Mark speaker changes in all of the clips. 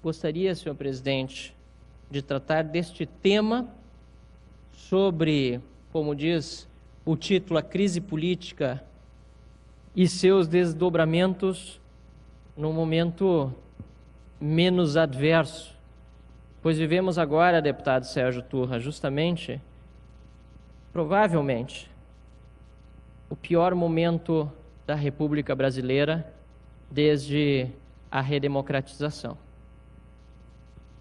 Speaker 1: gostaria, senhor presidente, de tratar deste tema sobre, como diz o título, a crise política e seus desdobramentos num momento menos adverso, pois vivemos agora, deputado Sérgio Turra, justamente, provavelmente, o pior momento da República Brasileira desde a redemocratização.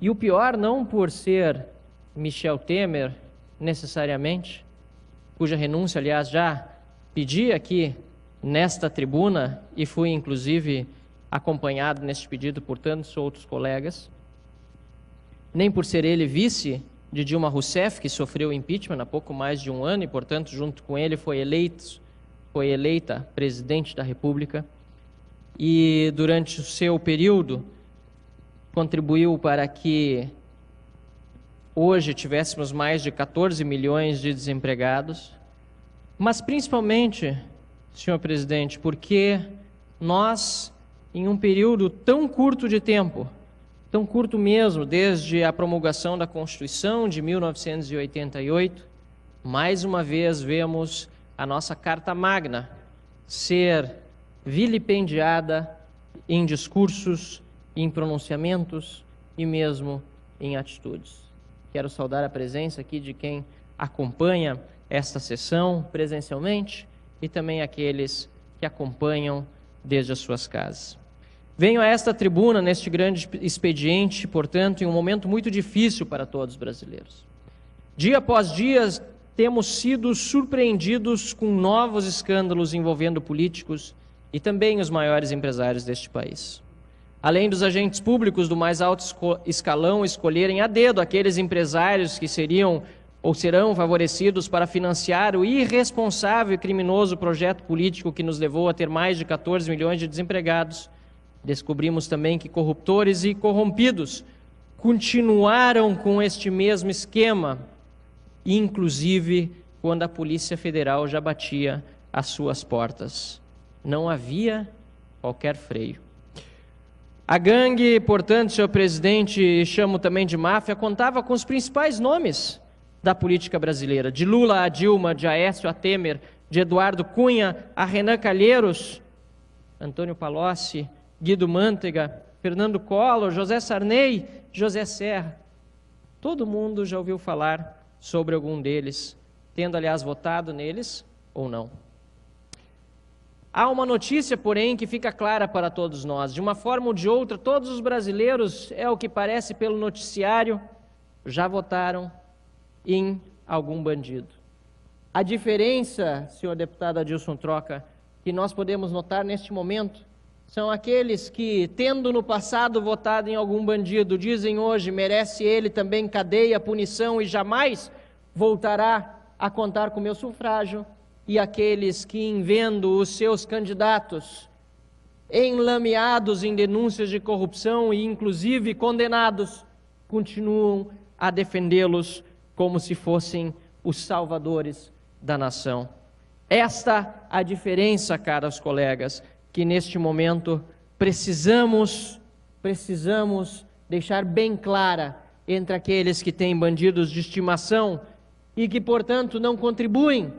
Speaker 1: E o pior não por ser Michel Temer, necessariamente, cuja renúncia, aliás, já pedi aqui nesta tribuna e fui, inclusive, acompanhado neste pedido por tantos outros colegas, nem por ser ele vice de Dilma Rousseff, que sofreu impeachment há pouco mais de um ano e, portanto, junto com ele foi eleita presidente da República e, durante o seu período, contribuiu para que hoje tivéssemos mais de 14 milhões de desempregados, mas principalmente, senhor presidente, porque nós, em um período tão curto de tempo, tão curto mesmo, desde a promulgação da Constituição de 1988, mais uma vez vemos a nossa Carta Magna ser vilipendiada em discursos, em pronunciamentos e mesmo em atitudes. Quero saudar a presença aqui de quem acompanha esta sessão presencialmente e também aqueles que acompanham desde as suas casas. Venho a esta tribuna neste grande expediente, portanto, em um momento muito difícil para todos os brasileiros. Dia após dia, temos sido surpreendidos com novos escândalos envolvendo políticos e também os maiores empresários deste país. Além dos agentes públicos do mais alto escalão escolherem a dedo aqueles empresários que seriam ou serão favorecidos para financiar o irresponsável e criminoso projeto político que nos levou a ter mais de 14 milhões de desempregados, descobrimos também que corruptores e corrompidos continuaram com este mesmo esquema, inclusive quando a Polícia Federal já batia às suas portas. Não havia qualquer freio. A gangue, portanto, senhor presidente, chamo também de máfia, contava com os principais nomes da política brasileira, de Lula a Dilma, de Aécio a Temer, de Eduardo Cunha a Renan Calheiros, Antônio Palocci, Guido Mantega, Fernando Collor, José Sarney, José Serra. Todo mundo já ouviu falar sobre algum deles, tendo, aliás, votado neles ou não. Há uma notícia, porém, que fica clara para todos nós. De uma forma ou de outra, todos os brasileiros, é o que parece pelo noticiário, já votaram em algum bandido. A diferença, senhor deputado Adilson Troca, que nós podemos notar neste momento, são aqueles que, tendo no passado votado em algum bandido, dizem hoje, merece ele também cadeia, punição e jamais voltará a contar com meu sufrágio, e aqueles que, em vendo os seus candidatos enlameados em denúncias de corrupção e inclusive condenados, continuam a defendê-los como se fossem os salvadores da nação. Esta a diferença, caros colegas, que neste momento precisamos deixar bem clara entre aqueles que têm bandidos de estimação e que, portanto, não contribuem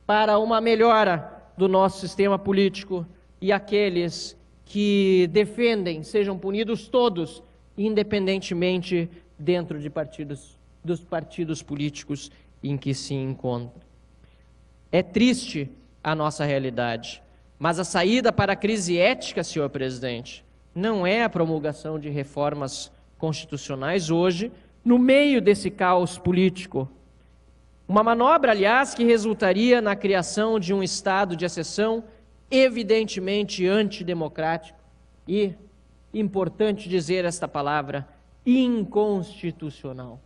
Speaker 1: para uma melhora do nosso sistema político e aqueles que defendem sejam punidos todos, independentemente dentro de dos partidos políticos em que se encontram. É triste a nossa realidade, mas a saída para a crise ética, senhor presidente, não é a promulgação de reformas constitucionais hoje, no meio desse caos político. Uma manobra, aliás, que resultaria na criação de um estado de exceção evidentemente antidemocrático e, importante dizer esta palavra, inconstitucional.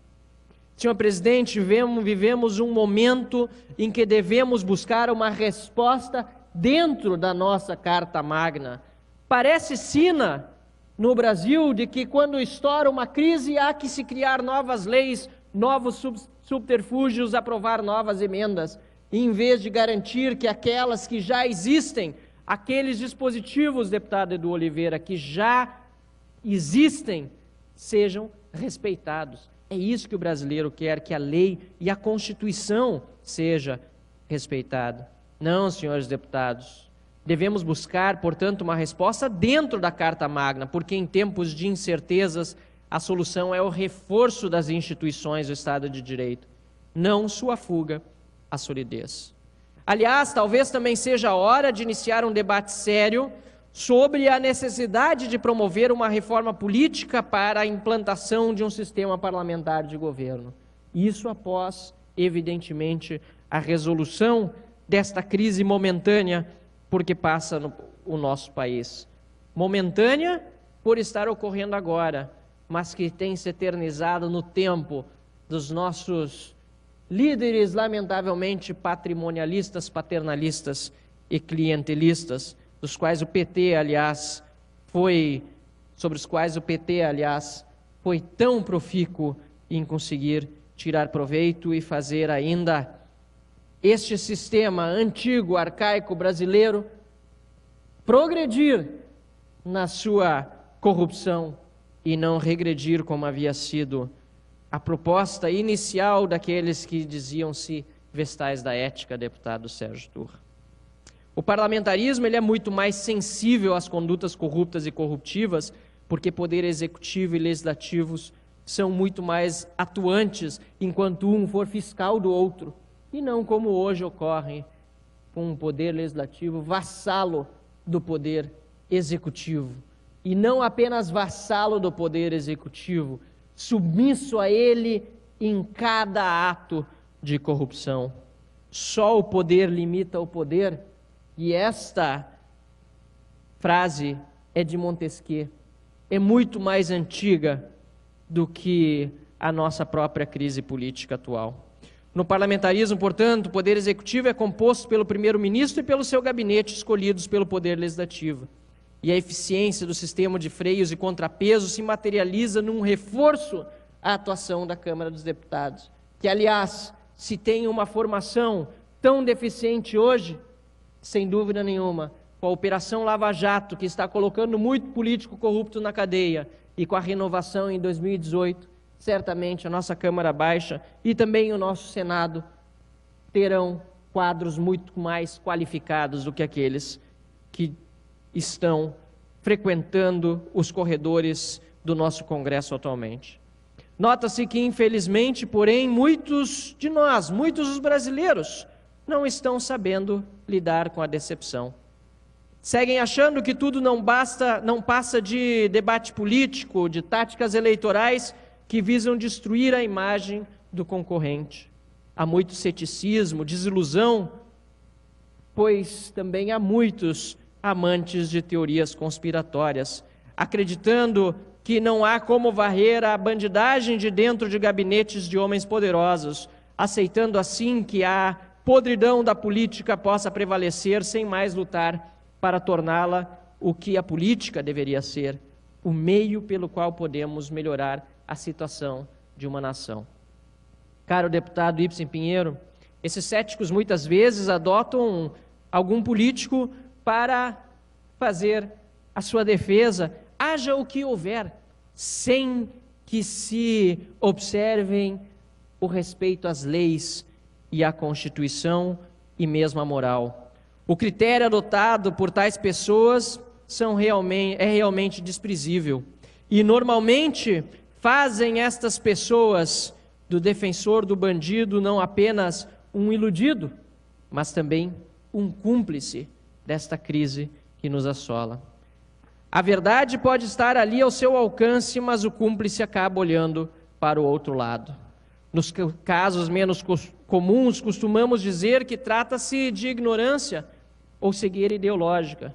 Speaker 1: Senhor presidente, vivemos um momento em que devemos buscar uma resposta dentro da nossa Carta Magna. Parece sina no Brasil de que quando estoura uma crise há que se criar novas leis, novos subterfúgios, aprovar novas emendas, em vez de garantir que aquelas que já existem, aqueles dispositivos, deputado Edu Oliveira, que já existem, sejam respeitados. É isso que o brasileiro quer, que a lei e a Constituição seja respeitada. Não, senhores deputados, devemos buscar, portanto, uma resposta dentro da Carta Magna, porque em tempos de incertezas, a solução é o reforço das instituições do Estado de Direito, não sua fuga à solidez. Aliás, talvez também seja a hora de iniciar um debate sério sobre a necessidade de promover uma reforma política para a implantação de um sistema parlamentar de governo. Isso após, evidentemente, a resolução desta crise momentânea porque passa o nosso país. Momentânea por estar ocorrendo agora, mas que tem se eternizado no tempo dos nossos líderes, lamentavelmente, patrimonialistas, paternalistas e clientelistas, sobre os quais o PT, aliás, foi tão profícuo em conseguir tirar proveito e fazer ainda este sistema antigo, arcaico brasileiro progredir na sua corrupção e não regredir como havia sido a proposta inicial daqueles que diziam-se vestais da ética, deputado Sérgio Turra. O parlamentarismo ele é muito mais sensível às condutas corruptas e corruptivas, porque poder executivo e legislativos são muito mais atuantes enquanto um for fiscal do outro, e não como hoje ocorre com um poder legislativo vassalo do poder executivo. E não apenas vassalo do poder executivo, submisso a ele em cada ato de corrupção. Só o poder limita o poder. E esta frase é de Montesquieu, é muito mais antiga do que a nossa própria crise política atual. No parlamentarismo, portanto, o poder executivo é composto pelo primeiro-ministro e pelo seu gabinete, escolhidos pelo poder legislativo. E a eficiência do sistema de freios e contrapesos se materializa num reforço à atuação da Câmara dos Deputados, que, aliás, se tem uma formação tão deficiente hoje, sem dúvida nenhuma, com a Operação Lava Jato, que está colocando muito político corrupto na cadeia, e com a renovação em 2018, certamente a nossa Câmara Baixa e também o nosso Senado terão quadros muito mais qualificados do que aqueles que estão frequentando os corredores do nosso Congresso atualmente. Nota-se que, infelizmente, porém, muitos de nós, muitos dos brasileiros, não estão sabendo lidar com a decepção. Seguem achando que tudo não passa de debate político, de táticas eleitorais que visam destruir a imagem do concorrente. Há muito ceticismo, desilusão, pois também há muitos amantes de teorias conspiratórias, acreditando que não há como varrer a bandidagem de dentro de gabinetes de homens poderosos, aceitando assim que a podridão da política possa prevalecer sem mais lutar para torná-la o que a política deveria ser, o meio pelo qual podemos melhorar a situação de uma nação. Caro deputado Ibsen Pinheiro, esses céticos muitas vezes adotam algum político para fazer a sua defesa, haja o que houver, sem que se observem o respeito às leis e à Constituição e mesmo à moral. O critério adotado por tais pessoas é realmente desprezível. E normalmente fazem estas pessoas do defensor do bandido não apenas um iludido, mas também um cúmplice desta crise que nos assola. A verdade pode estar ali ao seu alcance, mas o cúmplice acaba olhando para o outro lado. Nos casos menos comuns, costumamos dizer que trata-se de ignorância ou cegueira ideológica,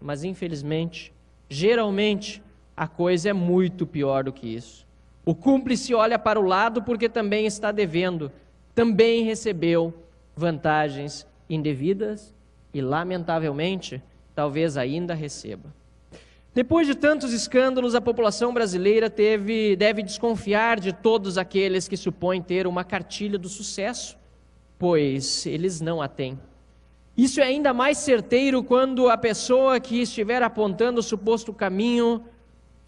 Speaker 1: mas infelizmente, geralmente, a coisa é muito pior do que isso. O cúmplice olha para o lado porque também está devendo, também recebeu vantagens indevidas e, lamentavelmente, talvez ainda receba. Depois de tantos escândalos, a população brasileira deve desconfiar de todos aqueles que supõem ter uma cartilha do sucesso, pois eles não a têm. Isso é ainda mais certeiro quando a pessoa que estiver apontando o suposto caminho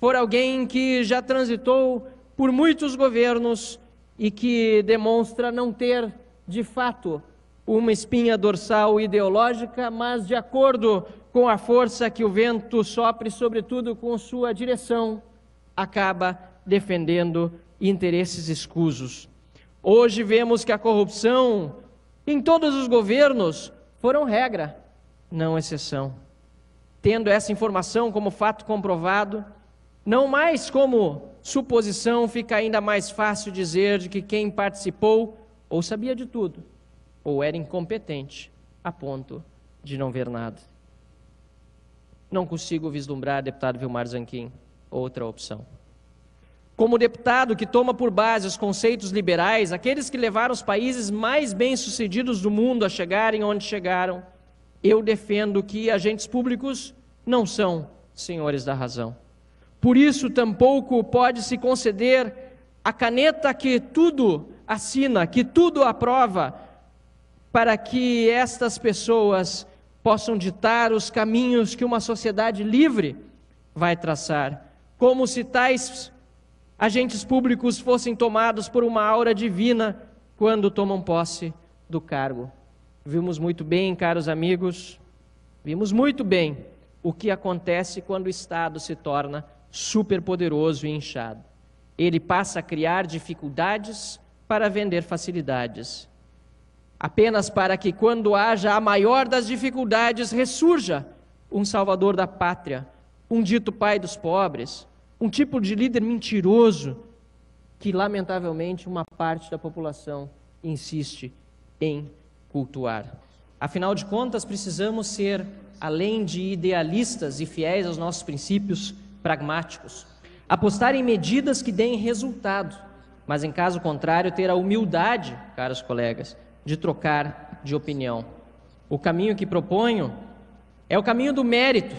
Speaker 1: por alguém que já transitou por muitos governos e que demonstra não ter, de fato, uma espinha dorsal ideológica, mas de acordo com a força que o vento sopre, sobretudo com sua direção, acaba defendendo interesses escusos. Hoje vemos que a corrupção em todos os governos foram regra, não exceção. Tendo essa informação como fato comprovado, não mais como suposição, fica ainda mais fácil dizer de que quem participou ou sabia de tudo, ou era incompetente a ponto de não ver nada. Não consigo vislumbrar, deputado Vilmar Zanquim, outra opção. Como deputado que toma por base os conceitos liberais, aqueles que levaram os países mais bem-sucedidos do mundo a chegarem onde chegaram, eu defendo que agentes públicos não são senhores da razão. Por isso, tampouco pode-se conceder a caneta que tudo assina, que tudo aprova, para que estas pessoas possam ditar os caminhos que uma sociedade livre vai traçar, como se tais agentes públicos fossem tomados por uma aura divina quando tomam posse do cargo. Vimos muito bem, caros amigos, vimos muito bem o que acontece quando o Estado se torna superpoderoso e inchado. Ele passa a criar dificuldades para vender facilidades, apenas para que, quando haja a maior das dificuldades, ressurja um salvador da pátria, um dito pai dos pobres, um tipo de líder mentiroso que, lamentavelmente, uma parte da população insiste em cultuar. Afinal de contas, precisamos ser, além de idealistas e fiéis aos nossos princípios, pragmáticos. Apostar em medidas que deem resultado, mas, em caso contrário, ter a humildade, caros colegas, de trocar de opinião. O caminho que proponho é o caminho do mérito,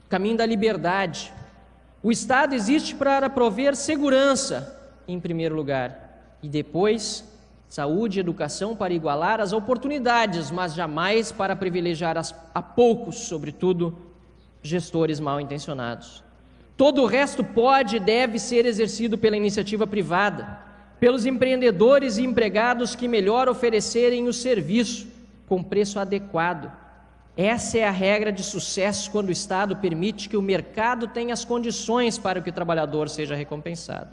Speaker 1: o caminho da liberdade. O Estado existe para prover segurança, em primeiro lugar, e depois saúde e educação para igualar as oportunidades, mas jamais para privilegiar a poucos, sobretudo gestores mal intencionados. Todo o resto pode e deve ser exercido pela iniciativa privada, pelos empreendedores e empregados que melhor oferecerem o serviço com preço adequado. Essa é a regra de sucesso quando o Estado permite que o mercado tenha as condições para que o trabalhador seja recompensado.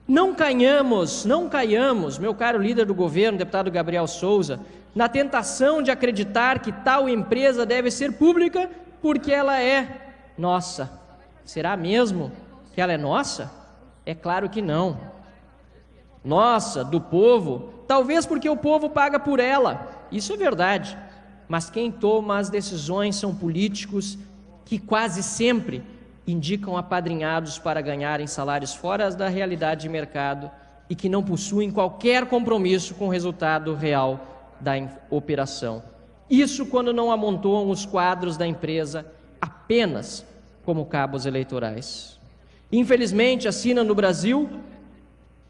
Speaker 1: Não caiamos, meu caro líder do governo, deputado Gabriel Souza, na tentação de acreditar que tal empresa deve ser pública porque ela é nossa. Será mesmo que ela é nossa? É claro que não. Nossa, do povo, talvez porque o povo paga por ela, isso é verdade. Mas quem toma as decisões são políticos que quase sempre indicam apadrinhados para ganharem salários fora da realidade de mercado e que não possuem qualquer compromisso com o resultado real da operação. Isso quando não amontoam os quadros da empresa apenas como cabos eleitorais. Infelizmente, a Sina no Brasil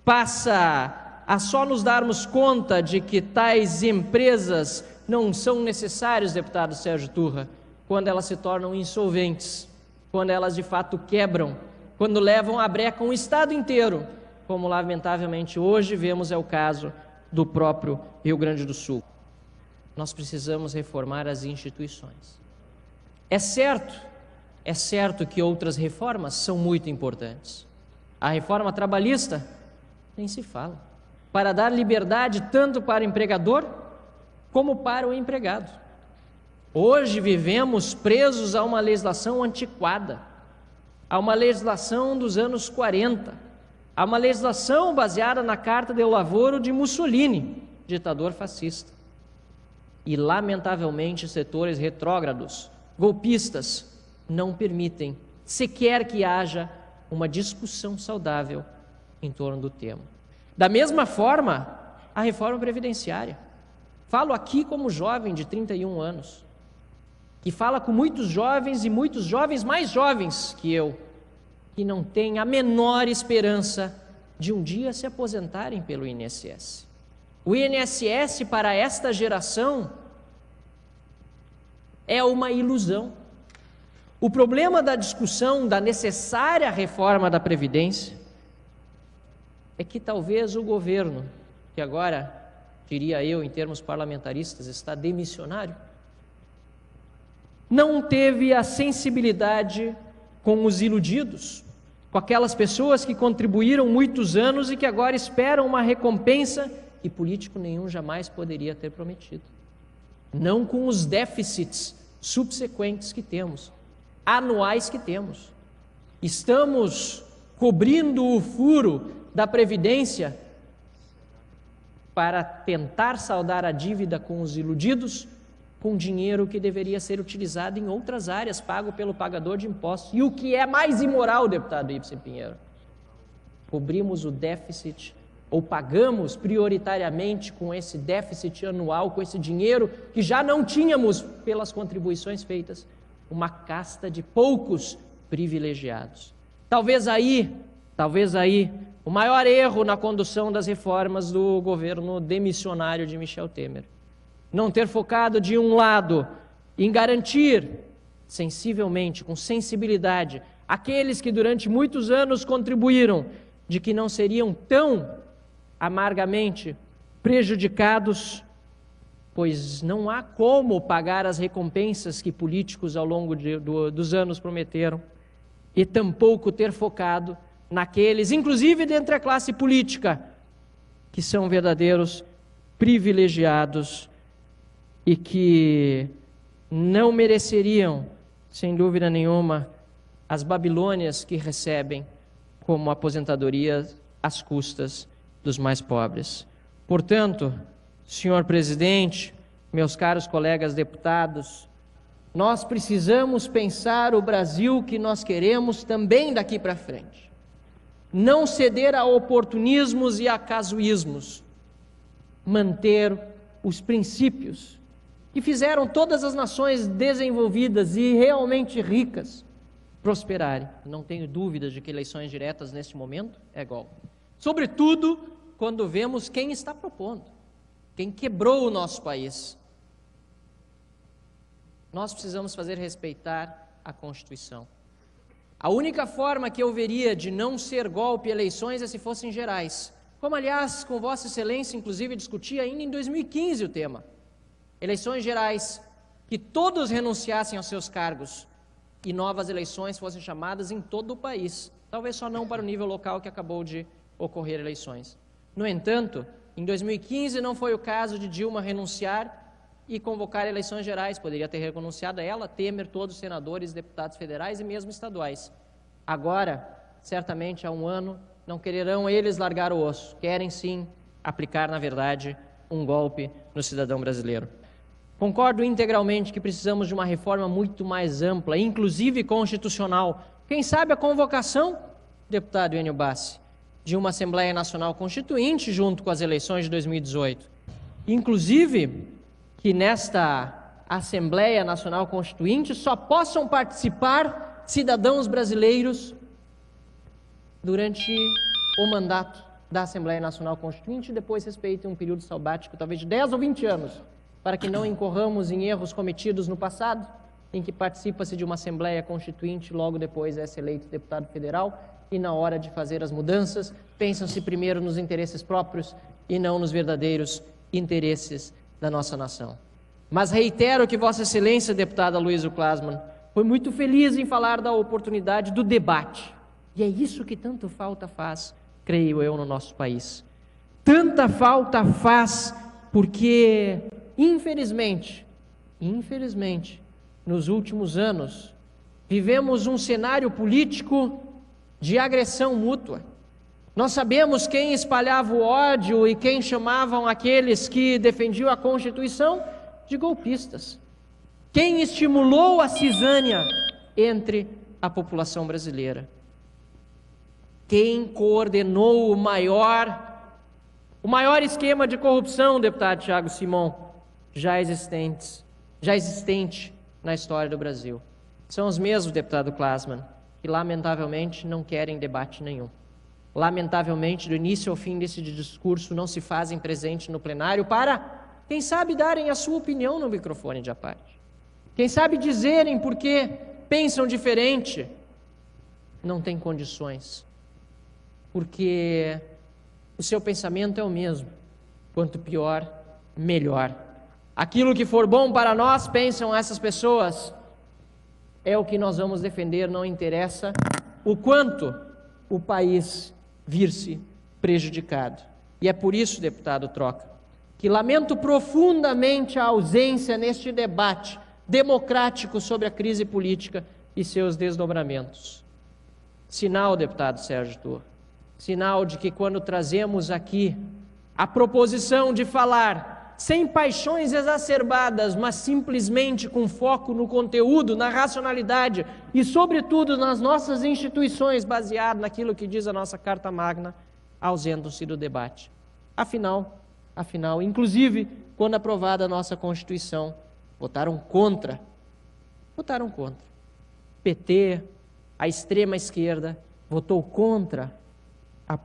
Speaker 1: passa a só nos darmos conta de que tais empresas não são necessárias, deputado Sérgio Turra, quando elas se tornam insolventes, quando elas de fato quebram, quando levam à breca um Estado inteiro, como lamentavelmente hoje vemos é o caso do próprio Rio Grande do Sul. Nós precisamos reformar as instituições. É certo que outras reformas são muito importantes. A reforma trabalhista, nem se fala, para dar liberdade tanto para o empregador como para o empregado. Hoje vivemos presos a uma legislação antiquada, a uma legislação dos anos 40, a uma legislação baseada na Carta del Lavoro de Mussolini, ditador fascista. E, lamentavelmente, setores retrógrados, golpistas, não permitem sequer que haja uma discussão saudável em torno do tema. Da mesma forma, a reforma previdenciária. Falo aqui como jovem de 31 anos, que fala com muitos jovens e muitos jovens mais jovens que eu, que não têm a menor esperança de um dia se aposentarem pelo INSS. O INSS para esta geração é uma ilusão. O problema da discussão da necessária reforma da Previdência é que talvez o governo, que agora, diria eu, em termos parlamentaristas, está demissionário, não teve a sensibilidade com os iludidos, com aquelas pessoas que contribuíram muitos anos e que agora esperam uma recompensa que político nenhum jamais poderia ter prometido. Não com os déficits subsequentes que temos, anuais que temos. Estamos cobrindo o furo da Previdência para tentar saldar a dívida com os iludidos, com dinheiro que deveria ser utilizado em outras áreas, pago pelo pagador de impostos. E o que é mais imoral, deputado Ibsen Pinheiro? Cobrimos o déficit, ou pagamos prioritariamente com esse déficit anual, com esse dinheiro que já não tínhamos pelas contribuições feitas, uma casta de poucos privilegiados. Talvez aí, o maior erro na condução das reformas do governo demissionário de Michel Temer. Não ter focado, de um lado, em garantir sensivelmente, com sensibilidade, aqueles que durante muitos anos contribuíram, de que não seriam tão amargamente prejudicados, pois não há como pagar as recompensas que políticos ao longo dos anos prometeram, e tampouco ter focado naqueles, inclusive dentre a classe política, que são verdadeiros privilegiados e que não mereceriam, sem dúvida nenhuma, as babilônias que recebem como aposentadoria às custas dos mais pobres. Portanto, senhor presidente, meus caros colegas deputados, nós precisamos pensar o Brasil que nós queremos também daqui para frente. Não ceder a oportunismos e a casuísmos. Manter os princípios que fizeram todas as nações desenvolvidas e realmente ricas prosperarem. Não tenho dúvidas de que eleições diretas neste momento é golpe. Sobretudo quando vemos quem está propondo, quem quebrou o nosso país. Nós precisamos fazer respeitar a Constituição. A única forma que eu veria de não ser golpe eleições é se fossem gerais. Como, aliás, com Vossa Excelência, inclusive, discuti ainda em 2015 o tema. Eleições gerais, que todos renunciassem aos seus cargos e novas eleições fossem chamadas em todo o país. Talvez só não para o nível local que acabou de ocorrer eleições. No entanto, em 2015 não foi o caso de Dilma renunciar e convocar eleições gerais. Poderia ter renunciado a ela, Temer, todos os senadores, deputados federais e mesmo estaduais. Agora, certamente há um ano, não quererão eles largar o osso. Querem sim aplicar, na verdade, um golpe no cidadão brasileiro. Concordo integralmente que precisamos de uma reforma muito mais ampla, inclusive constitucional. Quem sabe a convocação, deputado Enio Bassi, de uma Assembleia Nacional Constituinte junto com as eleições de 2018. Inclusive, que nesta Assembleia Nacional Constituinte só possam participar cidadãos brasileiros durante o mandato da Assembleia Nacional Constituinte e depois respeitem um período sabático, talvez de 10 ou 20 anos, para que não incorramos em erros cometidos no passado, em que participa-se de uma Assembleia Constituinte, logo depois é eleito deputado federal, e na hora de fazer as mudanças, pensam-se primeiro nos interesses próprios e não nos verdadeiros interesses da nossa nação. Mas reitero que Vossa Excelência, deputada Luísa Glasman, foi muito feliz em falar da oportunidade do debate. E é isso que tanto falta faz, creio eu, no nosso país. Tanta falta faz porque, infelizmente, nos últimos anos, vivemos um cenário político de agressão mútua. Nós sabemos quem espalhava o ódio e quem chamavam aqueles que defendiam a Constituição de golpistas. Quem estimulou a cisânia entre a população brasileira. Quem coordenou o maior esquema de corrupção, deputado Thiago Simon, já existente na história do Brasil. São os mesmos, deputado Glasman, que lamentavelmente não querem debate nenhum. Lamentavelmente, do início ao fim desse discurso, não se fazem presente no plenário para, quem sabe, darem a sua opinião no microfone de à parte. Quem sabe dizerem por que pensam diferente, não têm condições, porque o seu pensamento é o mesmo. Quanto pior, melhor. Aquilo que for bom para nós, pensam essas pessoas, é o que nós vamos defender, não interessa o quanto o país vir-se prejudicado. E é por isso, deputado Troca, que lamento profundamente a ausência neste debate democrático sobre a crise política e seus desdobramentos. Sinal, deputado Sérgio Thor, sinal de que quando trazemos aqui a proposição de falar sem paixões exacerbadas, mas simplesmente com foco no conteúdo, na racionalidade e, sobretudo, nas nossas instituições, baseado naquilo que diz a nossa Carta Magna, ausentam-se do debate. Afinal, inclusive, quando aprovada a nossa Constituição, votaram contra. Votaram contra. PT, a extrema esquerda, votou contra a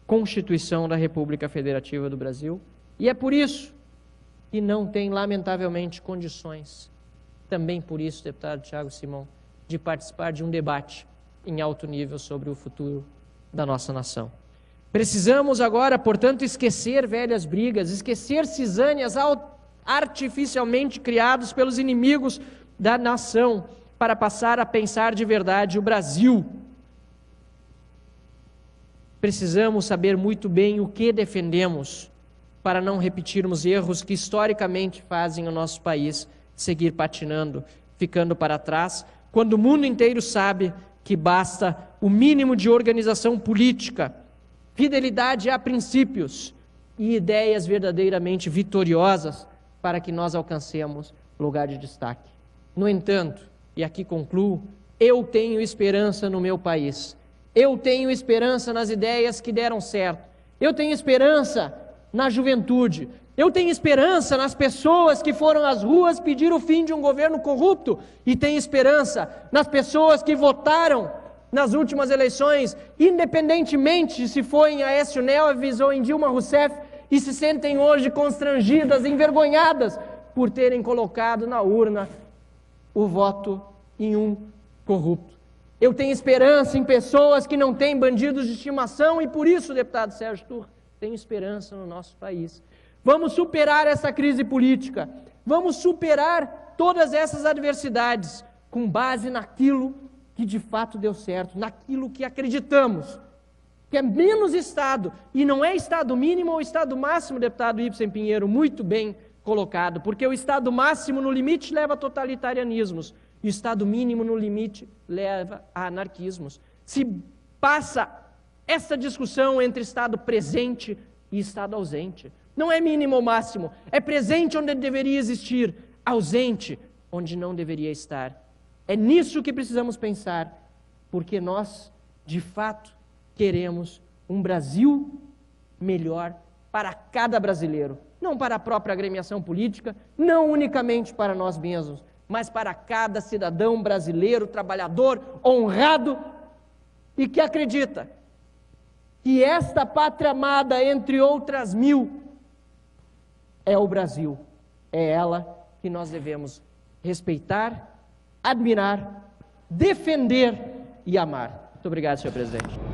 Speaker 1: Constituição da República Federativa do Brasil. E é por isso que não tem, lamentavelmente, condições, também por isso, deputado Thiago Simão, de participar de um debate em alto nível sobre o futuro da nossa nação. Precisamos agora, portanto, esquecer velhas brigas, esquecer cisâneas artificialmente criados pelos inimigos da nação, para passar a pensar de verdade o Brasil. Precisamos saber muito bem o que defendemos, para não repetirmos erros que historicamente fazem o nosso país seguir patinando, ficando para trás, quando o mundo inteiro sabe que basta o mínimo de organização política, fidelidade a princípios e ideias verdadeiramente vitoriosas para que nós alcancemos lugar de destaque. No entanto, e aqui concluo, eu tenho esperança no meu país. Eu tenho esperança nas ideias que deram certo. Eu tenho esperança na juventude. Eu tenho esperança nas pessoas que foram às ruas pedir o fim de um governo corrupto. E tenho esperança nas pessoas que votaram nas últimas eleições, independentemente se foi em Aécio Neves ou em Dilma Rousseff, e se sentem hoje constrangidas, envergonhadas por terem colocado na urna o voto em um corrupto. Eu tenho esperança em pessoas que não têm bandidos de estimação e por isso, deputado Sérgio Thor, tenho esperança no nosso país. Vamos superar essa crise política, vamos superar todas essas adversidades com base naquilo que de fato deu certo, naquilo que acreditamos, que é menos Estado, e não é Estado mínimo ou Estado máximo, deputado Ibsen Pinheiro, muito bem colocado, porque o Estado máximo no limite leva a totalitarianismos, e o Estado mínimo no limite leva a anarquismos. Se passa essa discussão entre Estado presente e Estado ausente. Não é mínimo ou máximo, é presente onde deveria existir, ausente onde não deveria estar. É nisso que precisamos pensar, porque nós, de fato, queremos um Brasil melhor para cada brasileiro, não para a própria agremiação política, não unicamente para nós mesmos, mas para cada cidadão brasileiro, trabalhador, honrado e que acredita que esta pátria amada, entre outras mil, é o Brasil. É ela que nós devemos respeitar, admirar, defender e amar. Muito obrigado, senhor presidente.